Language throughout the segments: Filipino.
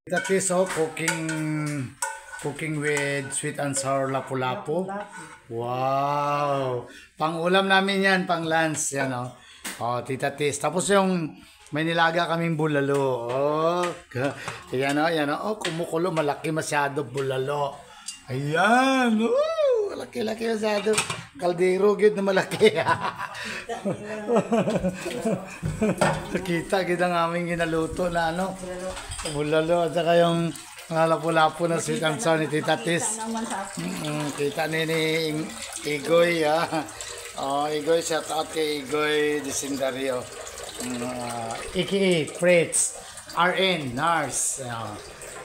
That is so cooking with sweet and sour lapu-lapu. Wow! Pang-ulam namin yan, pang lunch. Yan, oh. Oh, Tita Tis. Tapos yung may nilaga kaming bulalo. Oh, yan, oh, yan, oh. Oh, kumukulo. Malaki masyado bulalo. Ayan. Oh, malaki-laki masyado. Kaldero, good na malaki. Kita kita ng aming ginaluto na ano. Bulalo at saka yung lapu-lapu na sweet and sour ni Tita Tis. Kita ni Igoy. Oh, Igoy, shout out kay Igoy Desindario. AKA Fritz. RN, Nars.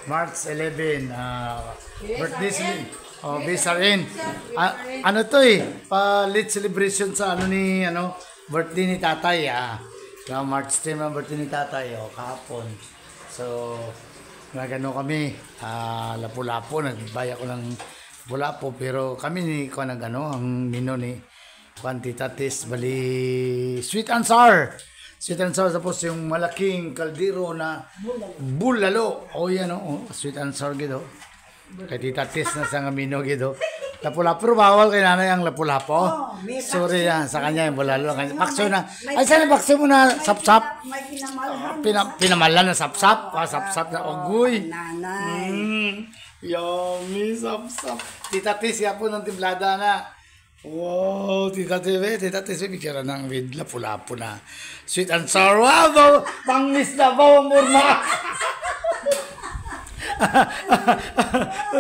March 11. Birthday sila. Oh, BSRN. Ano to pa-late celebration sa ano ni birthday ni Tatay. March 10 ang birthday ni Tatay kahapon. So, nagano kami, lapu-lapu, nagbaya ko ng lapu-lapu, pero kami ni ko nagano ang mino ni Tita Tis, bali sweet and sour. Sweet and sour, tapos yung malaking kaldero na bulalo. Oh, yan sweet and sour gitu. Kay Tita Tis na sa mino gitu. Lapu-lapu, pero bawal kay nanay ang lapu-lapu. Sorry yan, sa kanya yung bulalo. Bakso na. Ay, sana bakso mo na sap-sap. Pinamalan na sap-sap. Sap-sap na ogoy. Yummy, sap-sap. Tita Tis, yan po ng timplada na. Wow, Tita Tis, bigyan ng with lapu-lapu na. Sweet and sour. Wow, pangis na ba? Murma.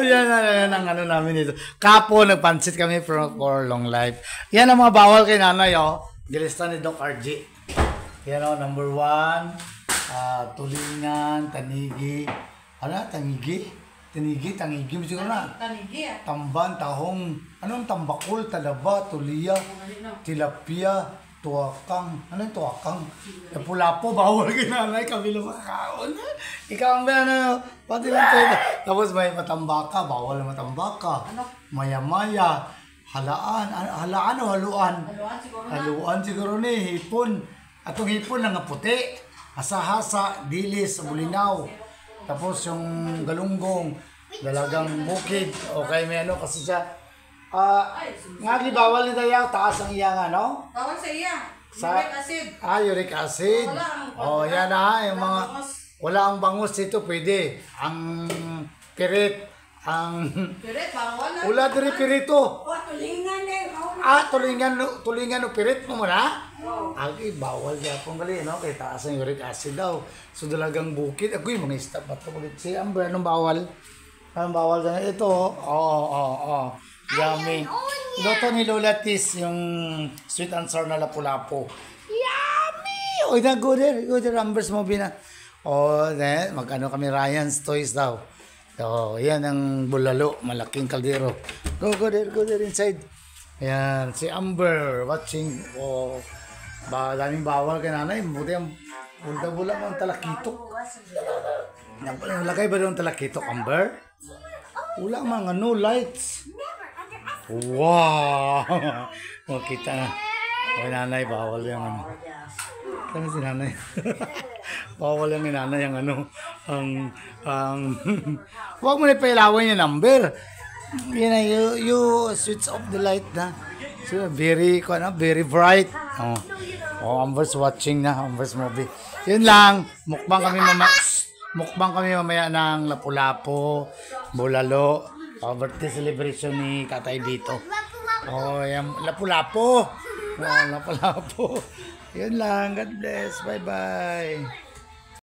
Yan ang ano namin ito. Kapo, nagpansit kami for long life. Yan ang mga bawal kay nanay, Gilista ni Doc RG. Yan number 1. Tulingan, tanigi. Ano? Tanigi? Tanigi. Siguro na. Tamban, tahong. Anong tambakol, talaba, tuliya, tilapia, tuwakang. Ano yung tuwakang? Lapu-lapu, bawal kay nanay. Kami lang makakaon. Ikaw ang pati lang tayo. Tapos may matambaka, bawal na matambaka. Maya-maya, halaan. Halaan o haluan? Haluan siguro ni, hipon. Atong hipon lang nga puti. Hasa-hasa, dilis, bulinaw. Tapos yung galunggong, dalagang bukid. Okay, may kasi siya. Nga bawal ni tayo, taas ang iyang Bawal sa iya. Uric acid. Uric acid. Yan yung mga... Wala ang bangus dito, pwede. Ang pirit, Pirit, bawal na. Wala diri pirito. Tulingan Tulingan o pirit mo muna? Agi, bawal siya pong gali, kaya taas ang uric acid daw. So, dalagang bukid. Agoy, mga stop ba ito? Si Amber, anong bawal? Anong bawal na ito? Yummy. Luto ni Lola Tis, yung sweet and sour na lapu-lapu. Yummy! Uy, go there, Ambers mo bina. Mag-ano kami Ryan's Toys daw. So, yan ang bulalo, malaking kaldero. Go there inside. Yan, si Amber watching. Daming bawal kay nanay. Buti ang bula mo ang talakitok. Lagay ba doon talakitok, Amber? Wala mga no lights. Wow! Makita na. Nanay, bawal yung Kami si nanay. Bawal yung nanay huwag mo na pailawan yung number. You switch off the light na. So, very bright. Amber's watching na. Amber's movie. Yun lang. Mukbang kami mamaya ng lapu-lapu, bulalo. Birthday celebration ni Tatay dito. Yan. Lapu-lapu. Lapu-lapu. Yun lang. God bless. Bye-bye.